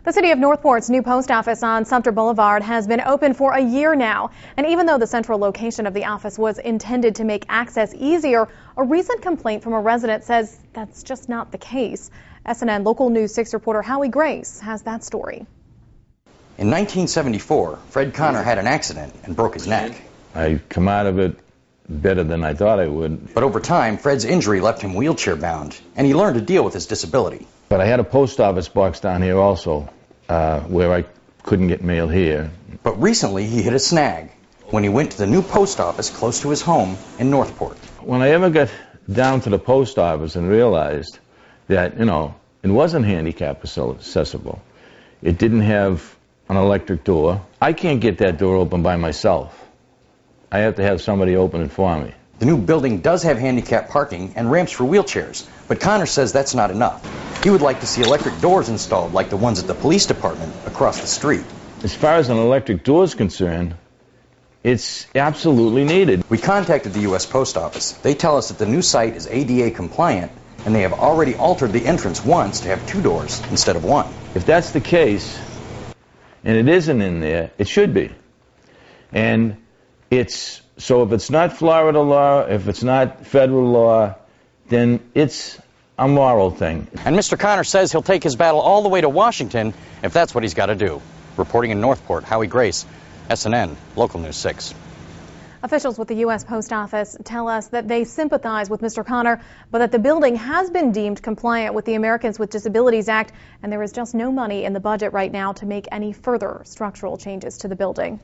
The city of Northport's new post office on Sumter Boulevard has been open for a year now. And even though the central location of the office was intended to make access easier, a recent complaint from a resident says that's just not the case. SNN Local News 6 reporter Howie Grace has that story. In 1974, Fred Connor had an accident and broke his neck. I come out of it better than I thought I would. But over time, Fred's injury left him wheelchair bound, and he learned to deal with his disability. But I had a post office box down here also, where I couldn't get mail here. But recently he hit a snag when he went to the new post office close to his home in Northport. When I ever got down to the post office and realized that, it wasn't handicap accessible. It didn't have an electric door. I can't get that door open by myself. I have to have somebody open it for me. The new building does have handicap parking and ramps for wheelchairs, but Connor says that's not enough. He would like to see electric doors installed like the ones at the police department across the street. As far as an electric door is concerned, it's absolutely needed. We contacted the U.S. Post Office. They tell us that the new site is ADA compliant, and they have already altered the entrance once to have 2 doors instead of 1. If that's the case, and it isn't in there, it should be. And so if it's not Florida law, if it's not federal law, then it's a moral thing. And Mr. Connor says he'll take his battle all the way to Washington if that's what he's got to do. Reporting in Northport, Howie Grace, SNN, Local News 6. Officials with the U.S. Post Office tell us that they sympathize with Mr. Connor, but that the building has been deemed compliant with the Americans with Disabilities Act, and there is just no money in the budget right now to make any further structural changes to the building.